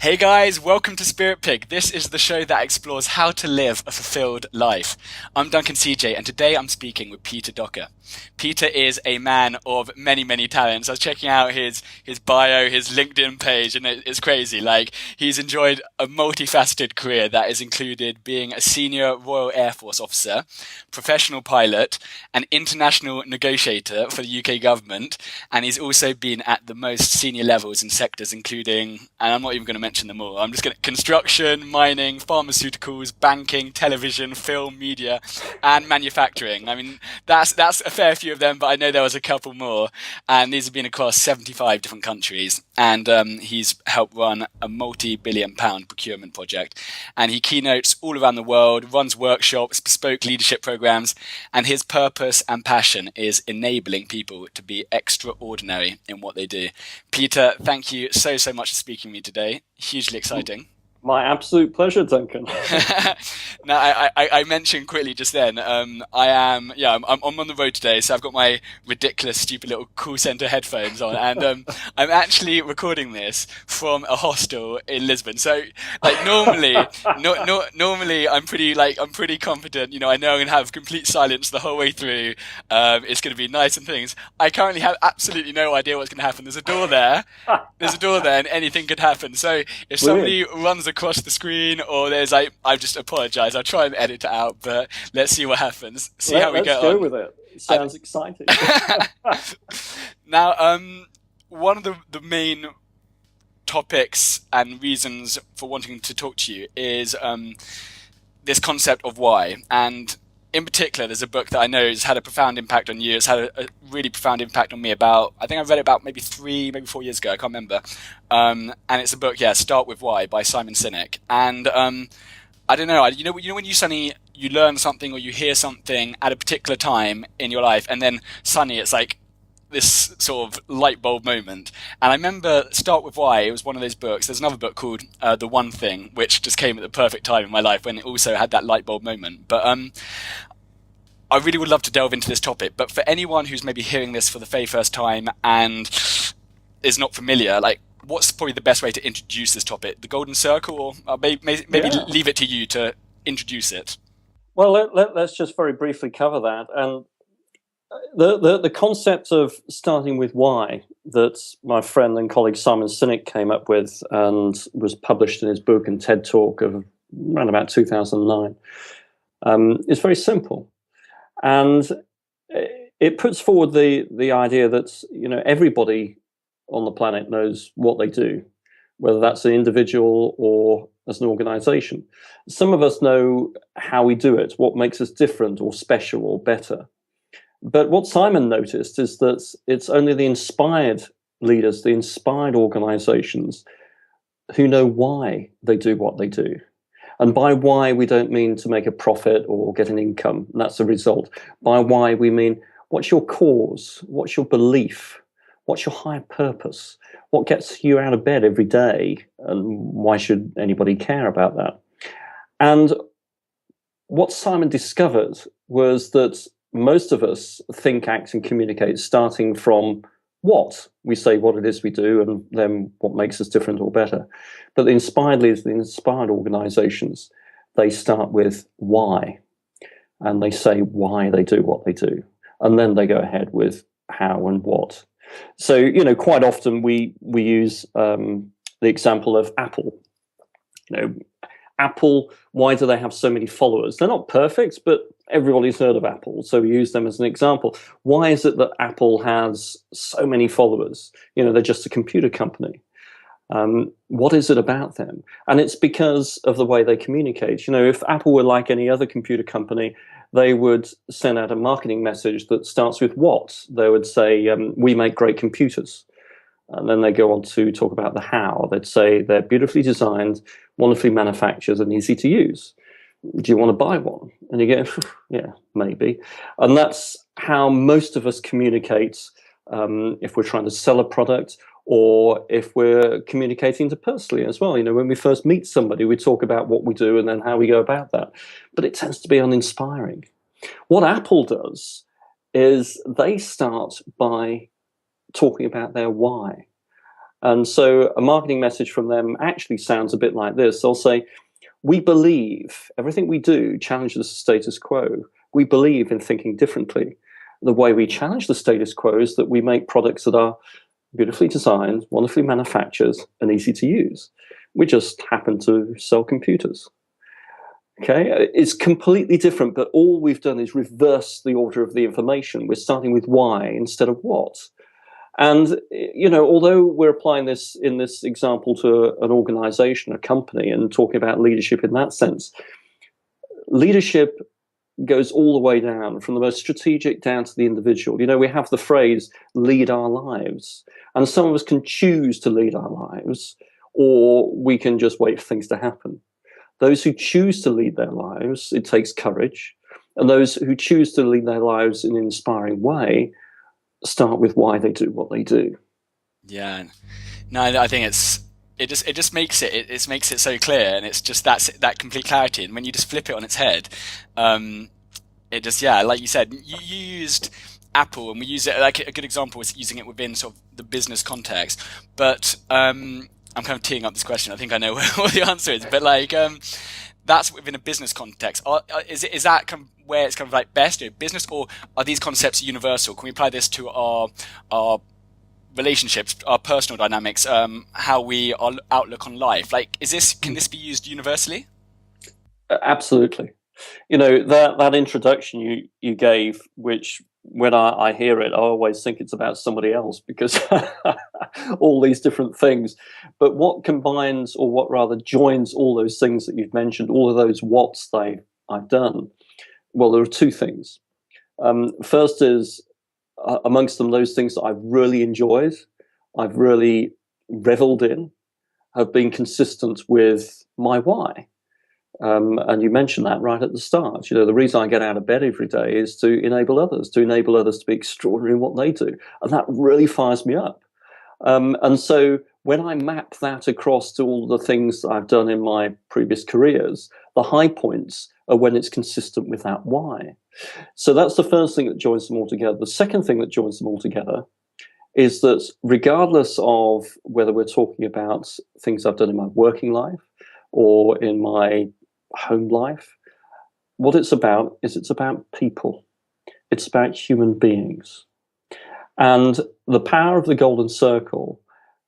Hey guys, welcome to Spirit Pig. This is the show that explores how to live a fulfilled life. I'm Duncan CJ, and today I'm speaking with Peter Docker. Peter is a man of many talents. I was checking out his bio, his LinkedIn page, and it's crazy. Like, he's enjoyed a multifaceted career that has included being a senior Royal Air Force officer, professional pilot, an international negotiator for the UK government, and he's also been at the most senior levels in sectors including, and I'm not even going to mention them all, I'm just going to construction, mining, pharmaceuticals, banking, television, film, media, and manufacturing. I mean, that's a fair few of them, but I know there was a couple more, and these have been across 75 different countries, and he's helped run a multi-billion-pound procurement project, and he keynotes all around the world, runs workshops, bespoke leadership programs, and his purpose and passion is enabling people to be extraordinary in what they do. Peter, thank you so much for speaking to me today. Hugely exciting. My absolute pleasure, Duncan. Now, I mentioned quickly just then, I'm on the road today, so I've got my ridiculous, stupid little call center headphones on, and I'm actually recording this from a hostel in Lisbon. So, like, normally I'm pretty confident. You know, I know I'm gonna have complete silence the whole way through. It's gonna be nice and things. I currently have absolutely no idea what's gonna happen. There's a door there. And anything could happen. So if somebody runs across the screen or I've just apologized. I'll try and edit it out, but let's see what happens. How we get on. Let's go with it. Sounds exciting. Now, one of the main topics and reasons for wanting to talk to you is this concept of why. And in particular, there's a book that I know has had a profound impact on you. It's had a really profound impact on me I think I read it about maybe 4 years ago. I can't remember. And it's a book, Start With Why by Simon Sinek. And I don't know, you know when you learn something or you hear something at a particular time in your life, and then suddenly it's like this sort of light bulb moment. And I remember Start With Why, it was one of those books. There's another book called The One Thing, which just came at the perfect time in my life when it also had that light bulb moment. But I really would love to delve into this topic. But for anyone who's maybe hearing this for the very first time and is not familiar, like, what's probably the best way to introduce this topic? The golden circle, or maybe leave it to you to introduce it. Well, let's just very briefly cover that. And the concept of starting with why that my friend and colleague Simon Sinek came up with and was published in his book and TED Talk of around about 2009 is very simple. And it puts forward the idea that, you know, everybody on the planet knows what they do, whether that's an individual or as an organization. Some of us know how we do it, what makes us different or special or better. But what Simon noticed is that it's only the inspired leaders, the inspired organizations who know why they do what they do. And by why, we don't mean to make a profit or get an income. And that's the result. By why, we mean, what's your cause? What's your belief? What's your higher purpose? What gets you out of bed every day? And why should anybody care about that? And what Simon discovered was that most of us think, act, and communicate starting from what we say, what it is we do, and then what makes us different or better. But the inspired leaders, the inspired organizations, they start with why, and they say why they do what they do, and then they go ahead with how and what. So, you know, quite often we use the example of Apple. You know, Apple, why do they have so many followers? They're not perfect, but everybody's heard of Apple, so we use them as an example. Why is it that Apple has so many followers? You know, they're just a computer company. What is it about them? And it's because of the way they communicate. You know, if Apple were like any other computer company, they would send out a marketing message that starts with what? They would say, we make great computers. And then they go on to talk about the how. They'd say they're beautifully designed, wonderfully manufactured, and easy to use. Do you want to buy one? And you go, yeah, maybe. And that's how most of us communicate if we're trying to sell a product or if we're communicating interpersonally as well. You know, when we first meet somebody, we talk about what we do and then how we go about that. But it tends to be uninspiring. What Apple does is they start by talking about their why. And so a marketing message from them actually sounds a bit like this. They'll say, we believe everything we do challenges the status quo. We believe in thinking differently. The way we challenge the status quo is that we make products that are beautifully designed, wonderfully manufactured, and easy to use. We just happen to sell computers. Okay, it's completely different, but all we've done is reverse the order of the information. We're starting with why instead of what. And, although we're applying this in this example to an organization, a company, and talking about leadership in that sense, leadership goes all the way down, from the most strategic down to the individual. We have the phrase, lead our lives. And some of us can choose to lead our lives, or we can just wait for things to happen. Those who choose to lead their lives, it takes courage. And those who choose to lead their lives in an inspiring way start with why they do what they do. Yeah. No, I think it just makes it makes it so clear, and it's just that complete clarity. And when you just flip it on its head, it just, like you said, you used Apple, and we use it, like a good example was using it within sort of the business context. But I'm kind of teeing up this question. I think I know what the answer is, but that's within a business context. Is that kind of where it's kind of like best, business, or are these concepts universal? Can we apply this to our relationships, our personal dynamics, how our outlook on life? Can this be used universally? Absolutely. That introduction you gave, which when I hear it, I always think it's about somebody else, because all these different things. But what combines, or what rather joins all those things that you've mentioned, all of those whats I've done? Well, there are two things. First is, amongst them, those things that I've really enjoyed, I've really reveled in, have been consistent with my why. And you mentioned that right at the start. The reason I get out of bed every day is to enable others to be extraordinary in what they do. And that really fires me up. And so when I map that across to all the things that I've done in my previous careers, the high points are when it's consistent with that why. So that's the first thing that joins them all together. The second thing that joins them all together is that regardless of whether we're talking about things I've done in my working life or in my home life, what it's about is it's about people. It's about human beings. And the power of the golden circle,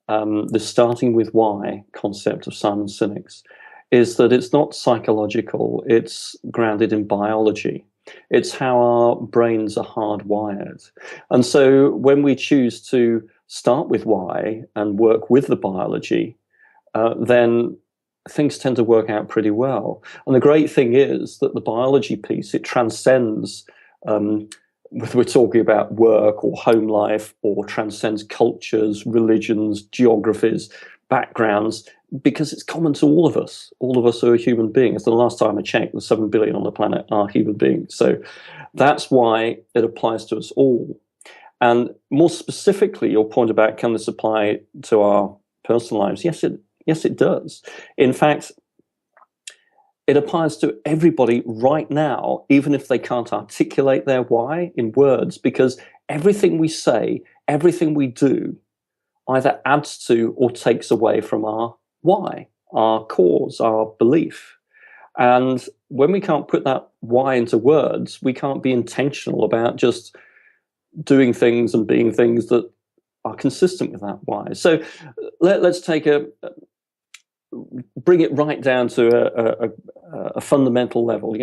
the starting with why concept of Simon Sinek's, is that it's not psychological, it's grounded in biology. It's how our brains are hardwired. And so when we choose to start with why and work with the biology, then things tend to work out pretty well. And the great thing is that the biology piece, it transcends, whether we're talking about work or home life, or transcends cultures, religions, geographies, backgrounds, because it's common to all of us. All of us are human beings. The last time I checked, the 7 billion on the planet are human beings. So that's why it applies to us all. And more specifically, your point about can this apply to our personal lives? Yes, it does. In fact, it applies to everybody right now, even if they can't articulate their why in words, because everything we say, everything we do, either adds to or takes away from our why, our cause, our belief. And when we can't put that why into words, we can't be intentional about just doing things and being things that are consistent with that why. So let's bring it right down to a fundamental level.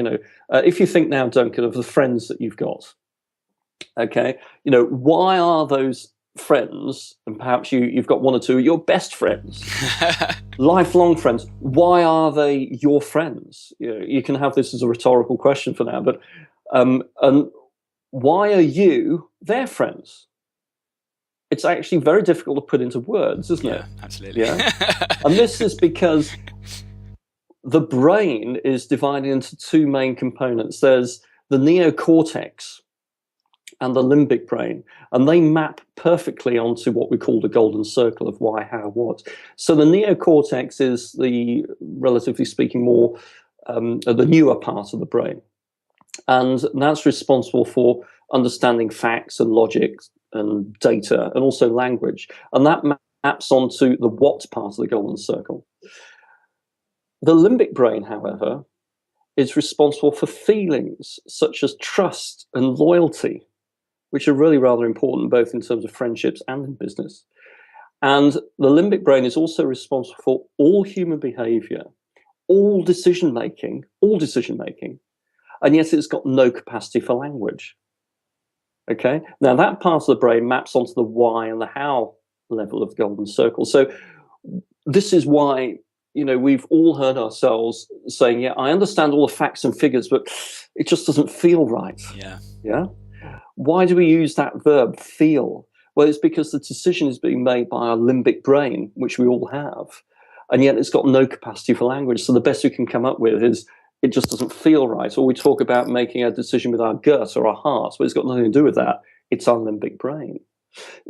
If you think now, Duncan, of the friends that you've got, okay, why are those friends, and perhaps you've got one or two, your best friends, lifelong friends, why are they your friends? You can have this as a rhetorical question for now, but and why are you their friends? It's actually very difficult to put into words, isn't it? Absolutely. Yeah. And this is because the brain is divided into two main components. There's the neocortex and the limbic brain, and they map perfectly onto what we call the golden circle of why, how, what. So the neocortex is the, relatively speaking, more the newer part of the brain, and that's responsible for understanding facts and logic and data, and also language. And that maps onto the what part of the golden circle. The limbic brain, however, is responsible for feelings such as trust and loyalty, which are really rather important both in terms of friendships and in business. And the limbic brain is also responsible for all human behavior, all decision making, and yet it's got no capacity for language. Okay, now that part of the brain maps onto the why and the how level of the golden circle. So this is why, we've all heard ourselves saying, yeah, I understand all the facts and figures, but it just doesn't feel right. Yeah. Why do we use that verb, feel? Well, it's because the decision is being made by our limbic brain, which we all have, and yet it's got no capacity for language. So the best we can come up with is it just doesn't feel right. Or we talk about making a decision with our gut or our heart, but it's got nothing to do with that. It's our limbic brain.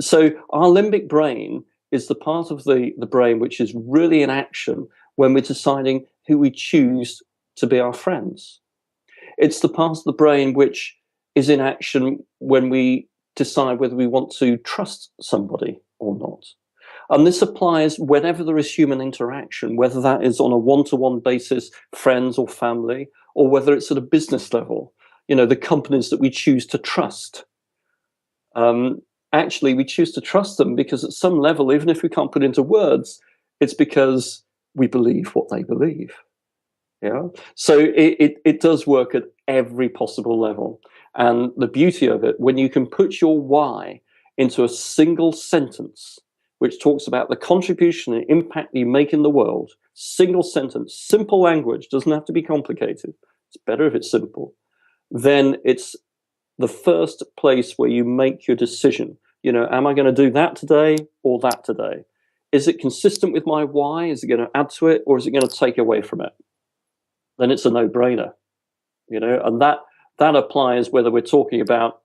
So our limbic brain is the part of the brain which is really in action when we're deciding who we choose to be our friends. It's the part of the brain which is in action when we decide whether we want to trust somebody or not. And this applies whenever there is human interaction, whether that is on a one-to-one basis, friends or family, or whether it's at a business level, the companies that we choose to trust. Actually, we choose to trust them because at some level, even if we can't put into words, it's because we believe what they believe. Yeah. So it does work at every possible level. And the beauty of it, when you can put your why into a single sentence, which talks about the contribution and impact you make in the world, single sentence, simple language, doesn't have to be complicated. It's better if it's simple. Then it's the first place where you make your decision. Am I going to do that today or that today? Is it consistent with my why? Is it going to add to it or is it going to take away from it? Then it's a no-brainer, and that applies whether we're talking about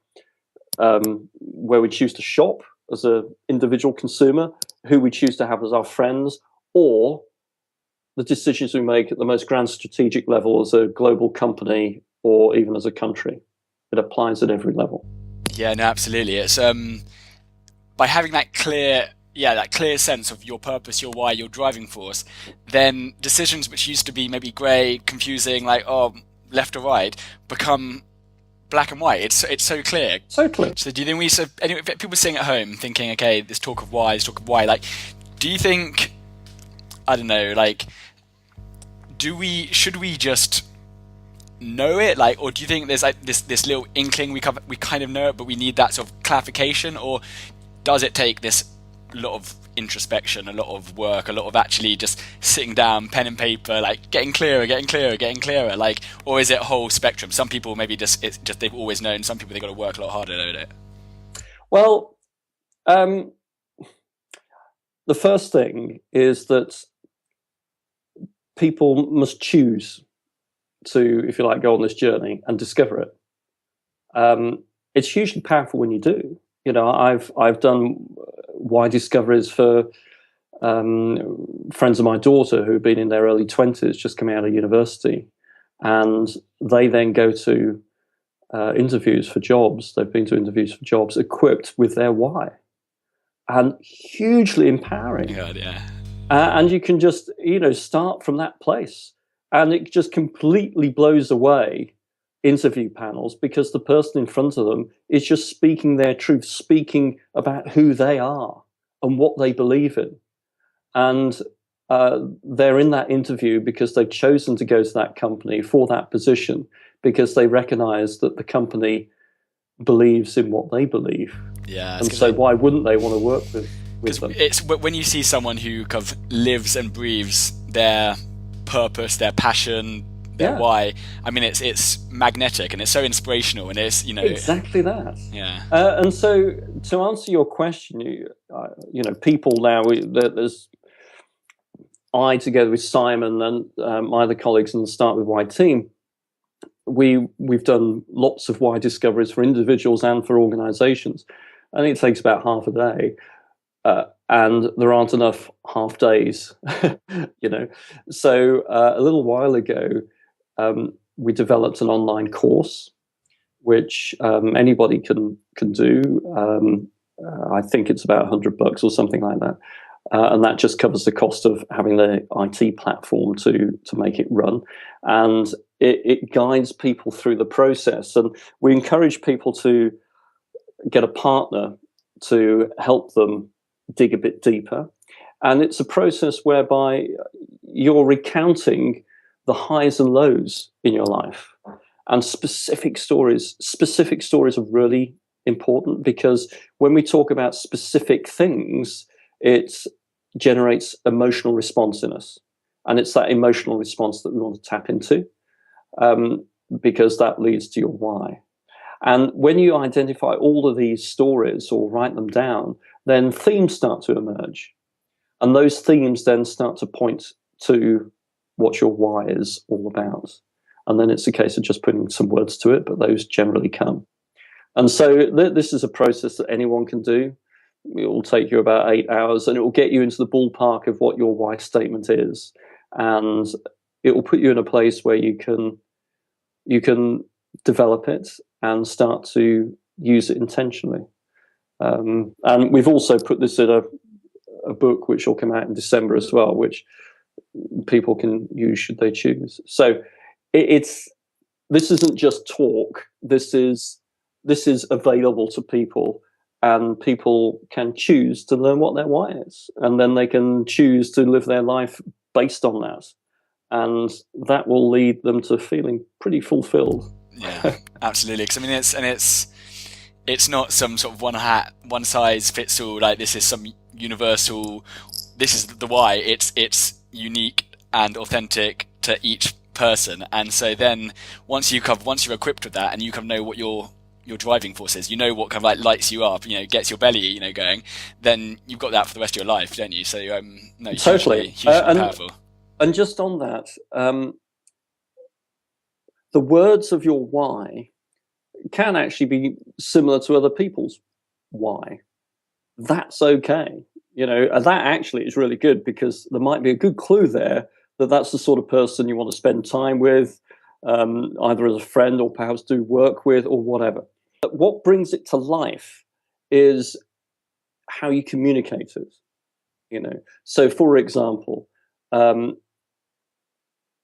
where we choose to shop as an individual consumer, who we choose to have as our friends, or the decisions we make at the most grand strategic level as a global company or even as a country. It applies at every level. Yeah, no, absolutely. It's by having that clear sense of your purpose, your why, your driving force, then decisions which used to be maybe grey, confusing, like left or right, become black and white. It's so clear. So clear. So do you think people sitting at home thinking, okay, this talk of why, like, do you think, I don't know, like, should we just know it, like, or do you think there's like this little inkling we kind of know it, but we need that sort of clarification, or does it take this lot of introspection, a lot of work, a lot of actually just sitting down, pen and paper, like getting clearer, like, or is it a whole spectrum? Some people maybe it's just they've always known. Some people they've got to work a lot harder at it. Well, the first thing is that people must choose to, if you like, go on this journey and discover it. It's hugely powerful when you do. I've done why discoveries for friends of my daughter who've been in their early 20s, just coming out of university, and they then go to interviews for jobs. They've been to interviews for jobs equipped with their why, and hugely empowering. God, yeah. And you can just start from that place, and it just completely blows away interview panels because the person in front of them is just speaking their truth, speaking about who they are and what they believe in. And they're in that interview because they've chosen to go to that company for that position because they recognize that the company believes in what they believe. Yeah. And so why wouldn't they want to work with them? It's when you see someone who kind of lives and breathes their purpose, their passion, their why. I mean, it's magnetic and it's so inspirational, and it's exactly that. Yeah. And so to answer your question, people now there's I together with Simon and my other colleagues in the Start With Why team, we've done lots of why discoveries for individuals and for organisations. I think it takes about half a day. And there aren't enough half days, So a little while ago, we developed an online course, which anybody can do. I think it's about $100 or something like that. and that just covers the cost of having the IT platform to make it run. And it guides people through the process. And we encourage people to get a partner to help them dig a bit deeper. And it's a process whereby you're recounting the highs and lows in your life. And specific stories are really important, because when we talk about specific things, it generates emotional response in us. And it's that emotional response that we want to tap into, because that leads to your why. And when you identify all of these stories or write them down, then themes start to emerge. And those themes then start to point to what your why is all about. And then it's a case of just putting some words to it, but those generally come. And so this is a process that anyone can do. It will take you about 8 hours, and it will get you into the ballpark of what your why statement is. And it will put you in a place where you can develop it and start to use it intentionally. And we've also put this in a book which will come out in December as well, which people can use should they choose. So this isn't just talk. This is available to people, and people can choose to learn what their why is, and then they can choose to live their life based on that, and that will lead them to feeling pretty fulfilled. Yeah, absolutely. Because I mean, it's not some sort of one size fits all. Like, this is some universal. This is the why. It's unique and authentic to each person. And so then once you're equipped with that, and you kind of know what your driving force is, you know what kind of like lights you up, gets your belly, going, then you've got that for the rest of your life, don't you? So no, totally hugely powerful. And just on that, the words of your why can actually be similar to other people's why. That's okay. And that actually is really good, because there might be a good clue there that that's the sort of person you want to spend time with, either as a friend or perhaps do work with or whatever. But what brings it to life is how you communicate it. So, for example,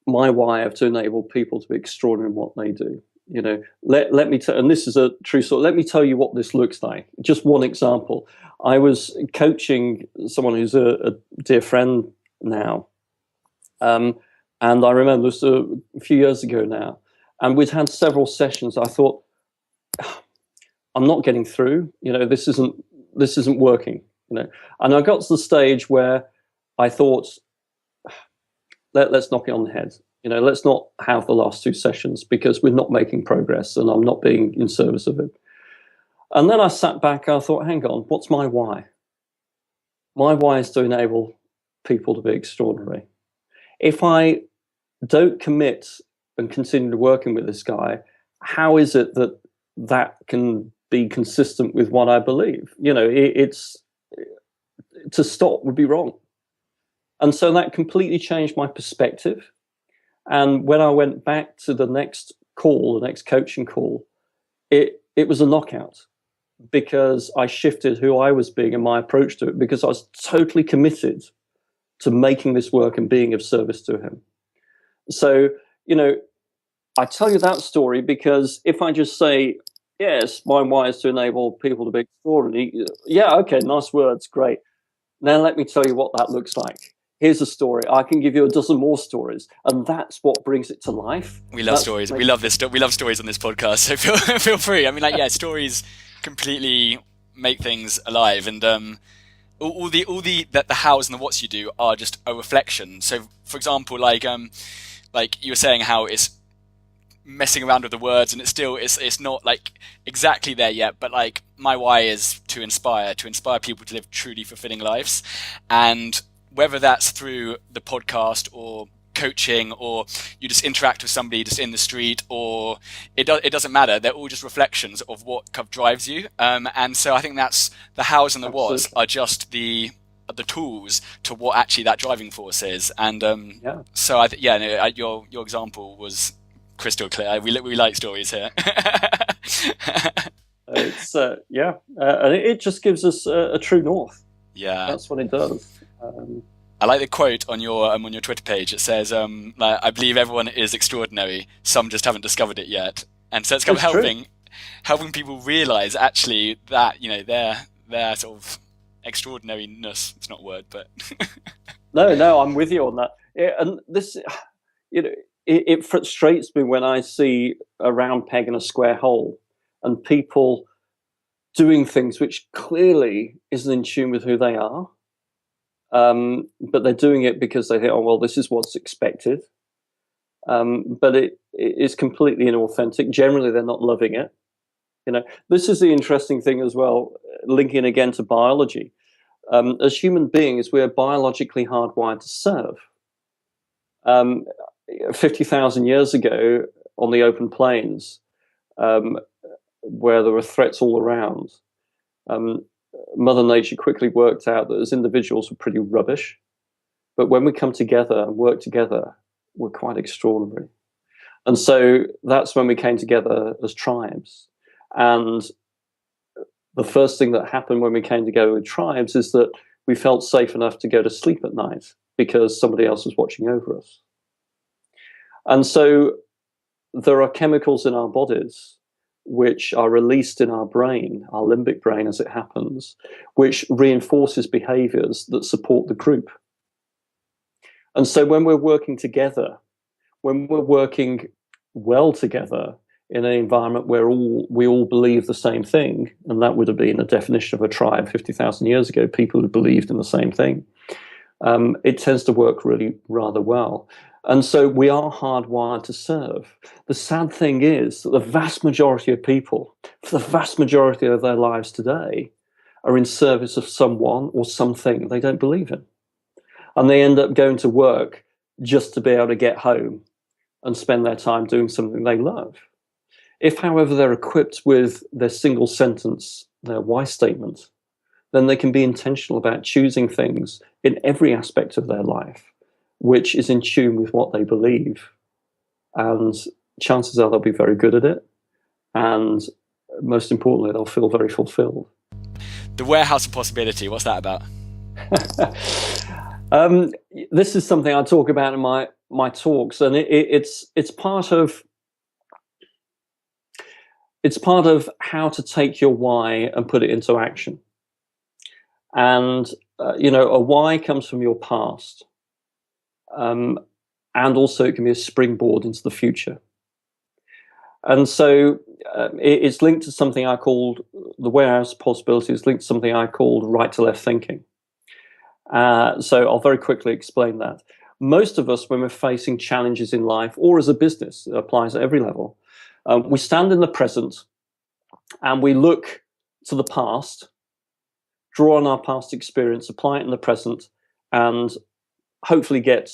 my why is to enable people to be extraordinary in what they do. Let me tell, and this is a true story. Let me tell you what this looks like. Just one example. I was coaching someone who's a dear friend now, and I remember this a few years ago now, and we'd had several sessions. I thought, I'm not getting through. This isn't working. And I got to the stage where I thought, let's knock it on the head. Let's not have the last 2 sessions, because we're not making progress, and I'm not being in service of it. And then I sat back. I thought, hang on, what's my why? My why is to enable people to be extraordinary. If I don't commit and continue working with this guy, how is it that can be consistent with what I believe? It's to stop would be wrong. And so that completely changed my perspective. And when I went back to the next coaching call, it was a knockout, because I shifted who I was being and my approach to it, because I was totally committed to making this work and being of service to him. So, I tell you that story because if I just say, yes, my why is to enable people to be extraordinary. Yeah, okay, nice words, great. Now let me tell you what that looks like. Here's a story. I can give you a dozen more stories, and that's what brings it to life. We love stories. We love this. We love stories on this podcast. So feel free. I mean, stories completely make things alive, and all the hows and the whats you do are just a reflection. So, for example, like you were saying, how it's messing around with the words, and it's not like exactly there yet, but like my why is to inspire people to live truly fulfilling lives. And whether that's through the podcast or coaching, or you just interact with somebody just in the street, or it doesn't matter. They're all just reflections of what kind of drives you. And so I think that's the hows and the whats are just the tools to what actually that driving force is. And so your example was crystal clear. We like stories here. It's and it just gives us a true north. Yeah, that's what it does. I like the quote on your Twitter page. It says, like, "I believe everyone is extraordinary. Some just haven't discovered it yet." And so it's kind of It's true. helping people realize actually that their sort of extraordinariness. It's not a word, but No, I'm with you on that. And this, it frustrates me when I see a round peg in a square hole, and people doing things which clearly isn't in tune with who they are. But they're doing it because they think, oh well, this is what's expected. But it is completely inauthentic. Generally, they're not loving it. This is the interesting thing as well, linking again to biology. As human beings, we are biologically hardwired to serve. 50,000 years ago, on the open plains, where there were threats all around, Mother Nature quickly worked out that as individuals we're pretty rubbish, but when we come together and work together, we're quite extraordinary. And so that's when we came together as tribes. And the first thing that happened when we came together with tribes is that we felt safe enough to go to sleep at night because somebody else was watching over us. And so there are chemicals in our bodies which are released in our brain, our limbic brain as it happens, which reinforces behaviors that support the group. And so when we're working together, when we're working well together in an environment where we all believe the same thing, and that would have been the definition of a tribe 50,000 years ago, people who believed in the same thing, it tends to work really rather well. And so we are hardwired to serve. The sad thing is that the vast majority of people, for the vast majority of their lives today, are in service of someone or something they don't believe in. And they end up going to work just to be able to get home and spend their time doing something they love. If, however, they're equipped with their single sentence, their why statement, then they can be intentional about choosing things in every aspect of their life which is in tune with what they believe. And chances are they'll be very good at it. And most importantly, they'll feel very fulfilled. The warehouse of possibility, what's that about? This is something I talk about in my talks, and it's part of how to take your why and put it into action. And a why comes from your past, and also it can be a springboard into the future. And so it's linked to something I called the warehouse possibility. Is linked to something I called right to left thinking. So I'll very quickly explain that. Most of us, when we're facing challenges in life or as a business, it applies at every level, we stand in the present and we look to the past, draw on our past experience, apply it in the present, and hopefully get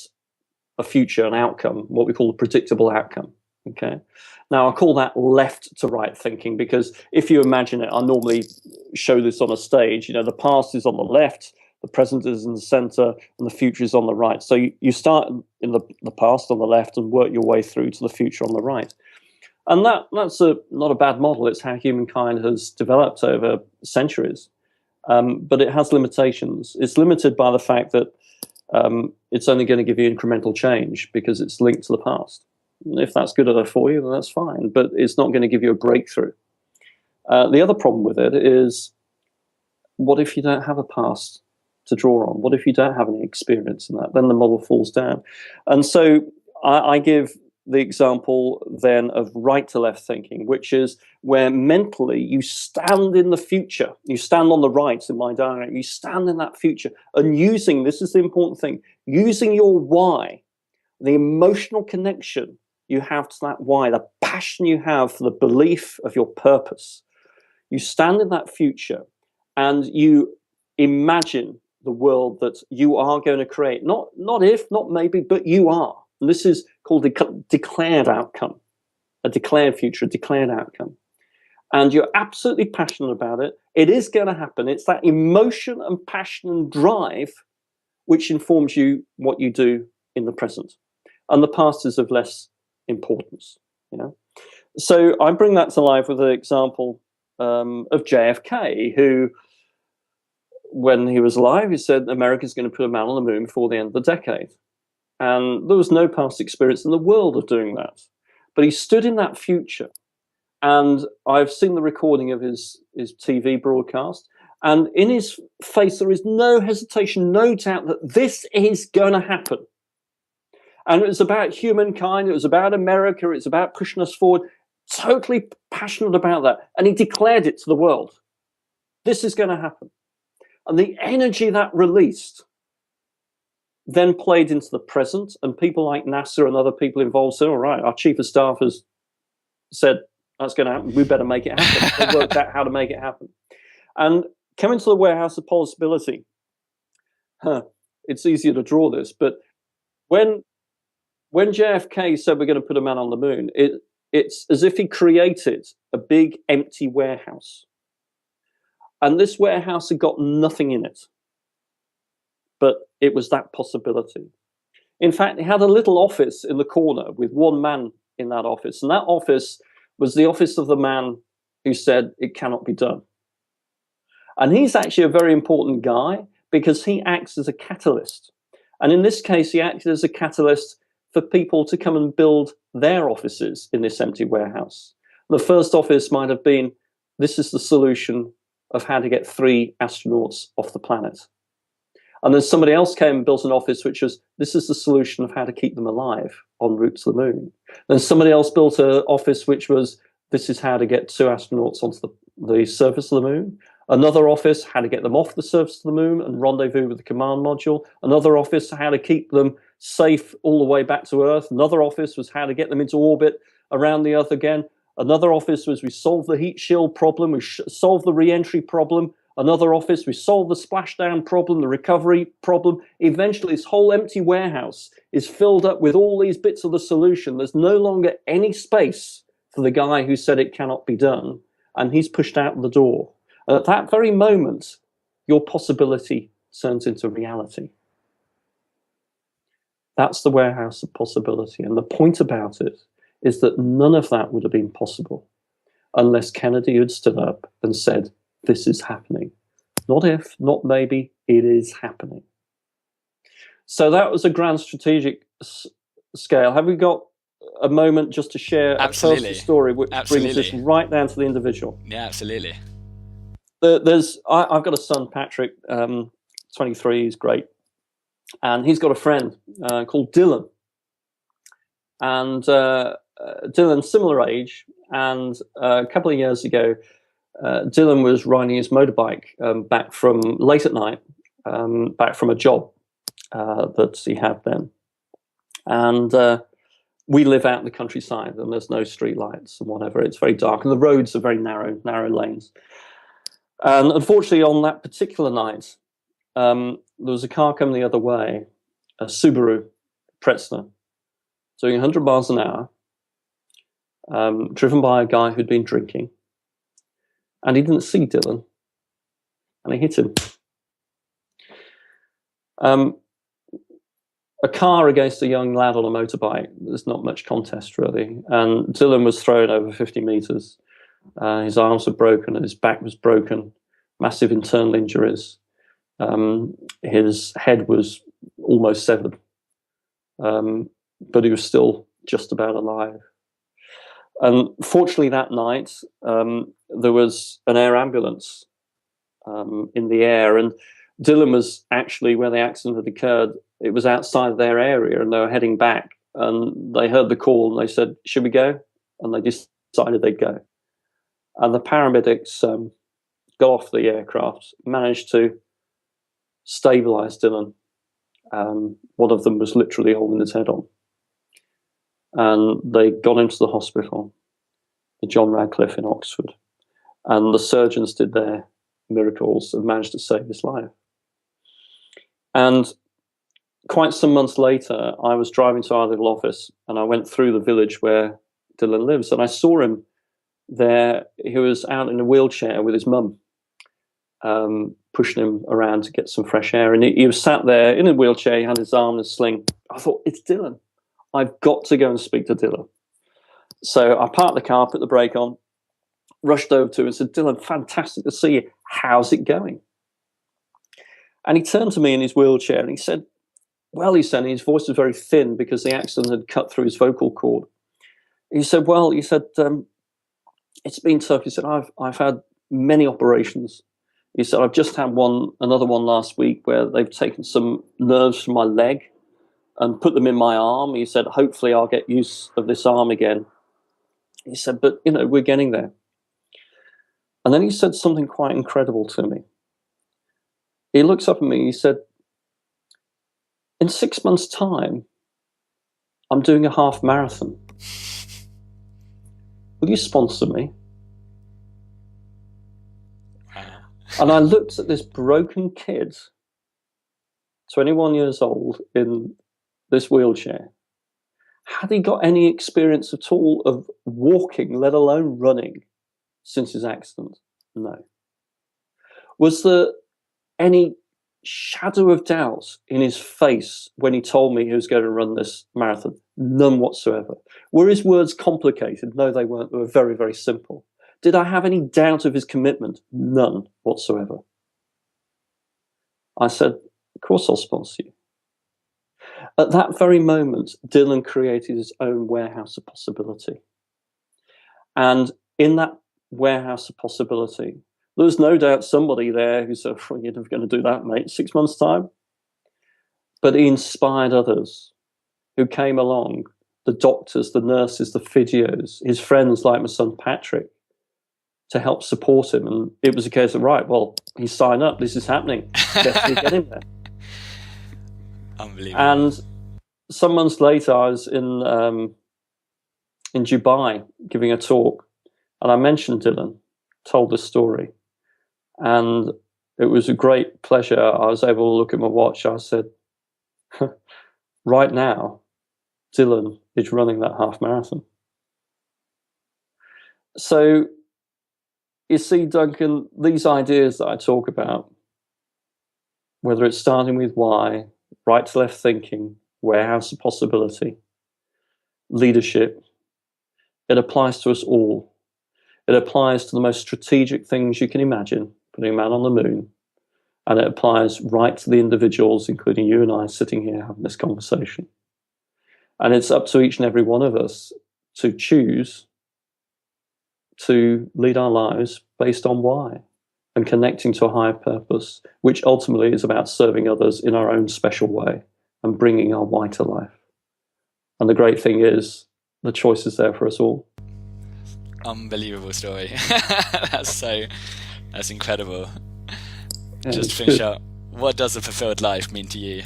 a future, an outcome, what we call a predictable outcome. Okay. Now I call that left to right thinking, because if you imagine it, I normally show this on a stage. The past is on the left, the present is in the center, and the future is on the right. So you start in the past on the left and work your way through to the future on the right. And that's not a bad model. It's how humankind has developed over centuries. But it has limitations. It's limited by the fact that it's only going to give you incremental change because it's linked to the past. And if that's good enough for you, then that's fine. But it's not going to give you a breakthrough. The other problem with it is, what if you don't have a past to draw on? What if you don't have any experience in that? Then the model falls down. And so I give the example then of right to left thinking, which is where mentally you stand in the future. You stand on the right in my diagram. You stand in that future and using, this is the important thing, using your why, the emotional connection you have to that why, the passion you have for the belief of your purpose. You stand in that future and you imagine the world that you are going to create. Not if, not maybe, but you are. And this is called a declared outcome, a declared future, a declared outcome. And you're absolutely passionate about it. It is going to happen. It's that emotion and passion and drive which informs you what you do in the present. And the past is of less importance. So I bring that to life with an example of JFK, who when he was alive, he said America's going to put a man on the moon before the end of the decade. And there was no past experience in the world of doing that. But he stood in that future. And I've seen the recording of his TV broadcast. And in his face, there is no hesitation, no doubt that this is going to happen. And it was about humankind. It was about America. It's about pushing us forward. Totally passionate about that. And he declared it to the world. This is going to happen. And the energy that released then played into the present. And people like NASA and other people involved said, all right, our chief of staff has said, that's going to happen. We better make it happen. They worked out how to make it happen. And coming to the warehouse of possibility, it's easier to draw this, but when JFK said we're going to put a man on the moon, it's as if he created a big empty warehouse. And this warehouse had got nothing in it, but it was that possibility. In fact, it had a little office in the corner with one man in that office. And that office was the office of the man who said it cannot be done. And he's actually a very important guy because he acts as a catalyst. And in this case, he acted as a catalyst for people to come and build their offices in this empty warehouse. The first office might have been, this is the solution of how to get 3 astronauts off the planet. And then somebody else came and built an office which was, this is the solution of how to keep them alive en route to the moon. Then somebody else built an office which was, this is how to get 2 astronauts onto the surface of the moon. Another office, how to get them off the surface of the moon and rendezvous with the command module. Another office, how to keep them safe all the way back to Earth. Another office was how to get them into orbit around the Earth again. Another office was we solved the heat shield problem, we solved the re-entry problem. Another office, we solved the splashdown problem, the recovery problem. Eventually, this whole empty warehouse is filled up with all these bits of the solution. There's no longer any space for the guy who said it cannot be done, and he's pushed out the door. And at that very moment, your possibility turns into reality. That's the warehouse of possibility. And the point about it is that none of that would have been possible unless Kennedy had stood up and said, this is happening. Not if, not maybe, it is happening. So that was a grand strategic scale. Have we got a moment just to share a personal story which brings this right down to the individual? Yeah, absolutely. I've got a son, Patrick, 23, he's great. And he's got a friend called Dylan. And Dylan, similar age. And a couple of years ago, Dylan was riding his motorbike back from late at night, back from a job that he had then. And we live out in the countryside and there's no street lights and whatever. It's very dark and the roads are very narrow lanes. And unfortunately on that particular night, there was a car coming the other way, a Subaru Pretzner, doing 100 miles an hour, driven by a guy who'd been drinking. And he didn't see Dylan, and he hit him. A car against a young lad on a motorbike, there's not much contest really. And Dylan was thrown over 50 meters. His arms were broken and his back was broken, massive internal injuries. His head was almost severed, but he was still just about alive. And fortunately that night, there was an air ambulance in the air, and Dylan was actually, where the accident had occurred, it was outside their area, and they were heading back, and they heard the call, and they said, should we go? And they decided they'd go. And the paramedics got off the aircraft, managed to stabilize Dylan. One of them was literally holding his head on. And they got him to the hospital, the John Radcliffe in Oxford. And the surgeons did their miracles and managed to save his life. And quite some months later, I was driving to our little office and I went through the village where Dylan lives, and I saw him there. He was out in a wheelchair with his mum, pushing him around to get some fresh air. And he was sat there in a wheelchair, he had his arm in a sling. I thought, it's Dylan. I've got to go and speak to Dylan. So I parked the car, put the brake on, rushed over to him and said, Dylan, fantastic to see you. How's it going? And he turned to me in his wheelchair and he said, well, he said, and his voice was very thin because the accident had cut through his vocal cord. He said, well, he said, it's been tough. He said, I've had many operations. He said, I've just had another one last week where they've taken some nerves from my leg and put them in my arm. He said, hopefully I'll get use of this arm again. He said, but, we're getting there. And then he said something quite incredible to me. He looks up at me, he said, in 6 months' time, I'm doing a half marathon. Will you sponsor me? And I looked at this broken kid, 21 years old, in this wheelchair. Had he got any experience at all of walking, let alone running, since his accident? No. Was there any shadow of doubt in his face when he told me he was going to run this marathon? None whatsoever. Were his words complicated? No, they weren't. They were very, very simple. Did I have any doubt of his commitment? None whatsoever. I said, of course I'll sponsor you. At that very moment, Dylan created his own warehouse of possibility. And in that warehouse of possibility, there was no doubt somebody there who said, well, you're never going to do that, mate, 6 months' time. But he inspired others who came along, the doctors, the nurses, the physios, his friends like my son Patrick, to help support him. And it was a case of, right, well, he's signed up, this is happening. Definitely get him there. Unbelievable. And some months later, I was in Dubai giving a talk, and I mentioned Dylan, told the story. And it was a great pleasure. I was able to look at my watch. I said, right now, Dylan is running that half marathon. So, you see, Duncan, these ideas that I talk about, whether it's starting with why, right to left thinking, warehouse of possibility, leadership, it applies to us all. It applies to the most strategic things you can imagine, putting a man on the moon, and it applies right to the individuals, including you and I sitting here having this conversation. And it's up to each and every one of us to choose to lead our lives based on why and connecting to a higher purpose, which ultimately is about serving others in our own special way and bringing our why to life. And the great thing is, the choice is there for us all. Unbelievable story. That's incredible. Yeah, just to finish up, what does a fulfilled life mean to you?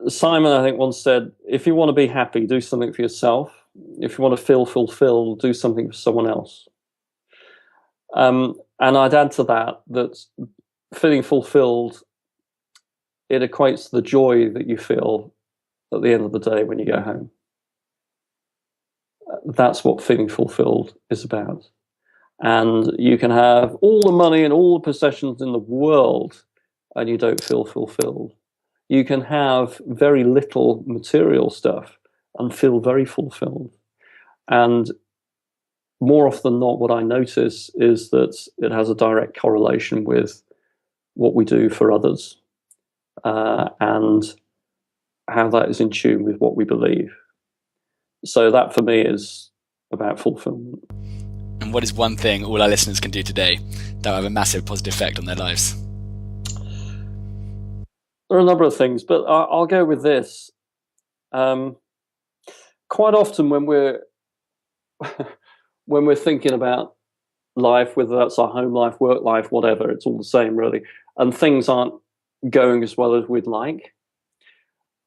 Simon, I think, once said, if you want to be happy, do something for yourself. If you want to feel fulfilled, do something for someone else. And I'd add to that feeling fulfilled, it equates to the joy that you feel at the end of the day when you go home. That's what feeling fulfilled is about. And you can have all the money and all the possessions in the world and you don't feel fulfilled. You can have very little material stuff and feel very fulfilled. And more often than not, what I notice is that it has a direct correlation with what we do for others and how that is in tune with what we believe. So that for me is about fulfillment. And what is one thing all our listeners can do today that will have a massive positive effect on their lives? There are a number of things, but I'll go with this. Quite often when we're thinking about life, whether that's our home life, work life, whatever, it's all the same really, and things aren't going as well as we'd like,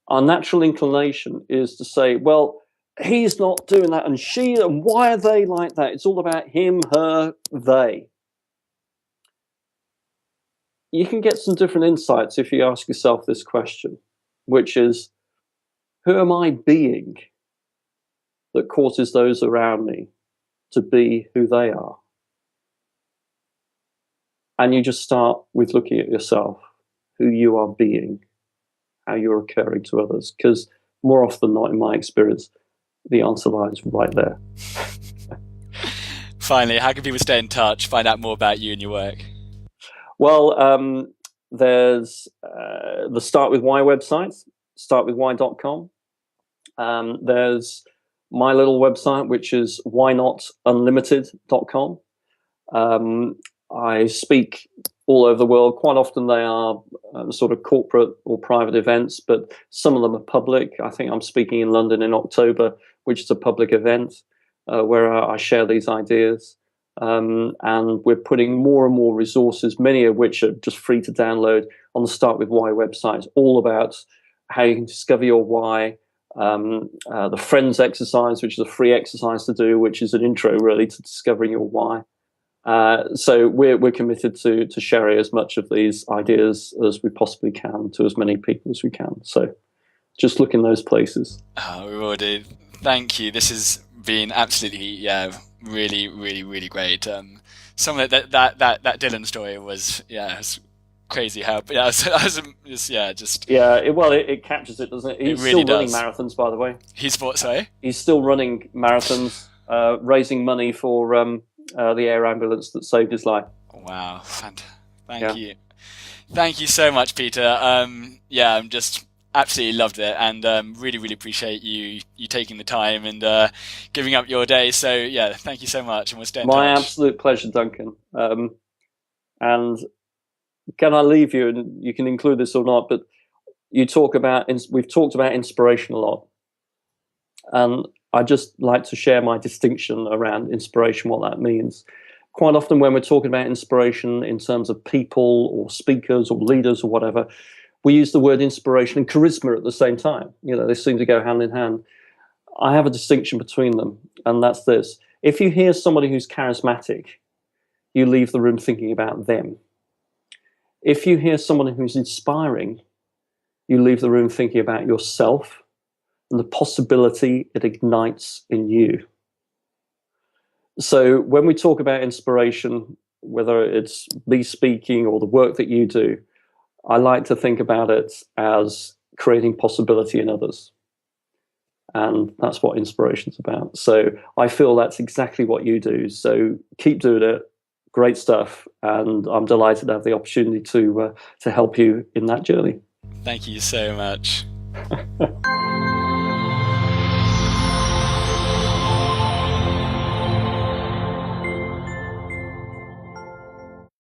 our natural inclination is to say, well, he's not doing that, and she, and why are they like that? It's all about him, her, they. You can get some different insights if you ask yourself this question, which is, who am I being that causes those around me to be who they are? And you just start with looking at yourself, who you are being, how you're occurring to others. Because more often than not, in my experience, the answer lies right there. Finally, how can people stay in touch, find out more about you and your work? Well, there's the Start With Why website, startwithwhy.com. There's my little website, which is whynotunlimited.com. I speak all over the world. Quite often they are sort of corporate or private events, but some of them are public. I think I'm speaking in London in October, which is a public event where I share these ideas. And we're putting more and more resources, many of which are just free to download, on the Start With Why website. It's all about how you can discover your why. The Friends exercise, which is a free exercise to do, which is an intro really to discovering your why. So we're committed to sharing as much of these ideas as we possibly can to as many people as we can. So just look in those places. Oh, we will do. Thank you. This has been absolutely, really, really, really great. Some of that Dylan story was, it's crazy how, it captures it, doesn't it? He's really still running does. marathons, by the way. He's what? Sorry. He's still running marathons, raising money for the air ambulance that saved his life. Wow. Thank you. Thank you so much, Peter. I'm just absolutely loved it, and really, really appreciate you taking the time and giving up your day. So thank you so much, and we'll stay in touch. My absolute pleasure, Duncan. And can I leave you, and you can include this or not, but we've talked about inspiration a lot, and I just like to share my distinction around inspiration, what that means. Quite often when we're talking about inspiration in terms of people or speakers or leaders or whatever, we use the word inspiration and charisma at the same time. They seem to go hand in hand. I have a distinction between them, and that's this. If you hear somebody who's charismatic, you leave the room thinking about them. If you hear someone who's inspiring, you leave the room thinking about yourself and the possibility it ignites in you. So when we talk about inspiration, whether it's me speaking or the work that you do, I like to think about it as creating possibility in others. And that's what inspiration's about. So I feel that's exactly what you do. So keep doing it. Great stuff. And I'm delighted to have the opportunity to help you in that journey. Thank you so much.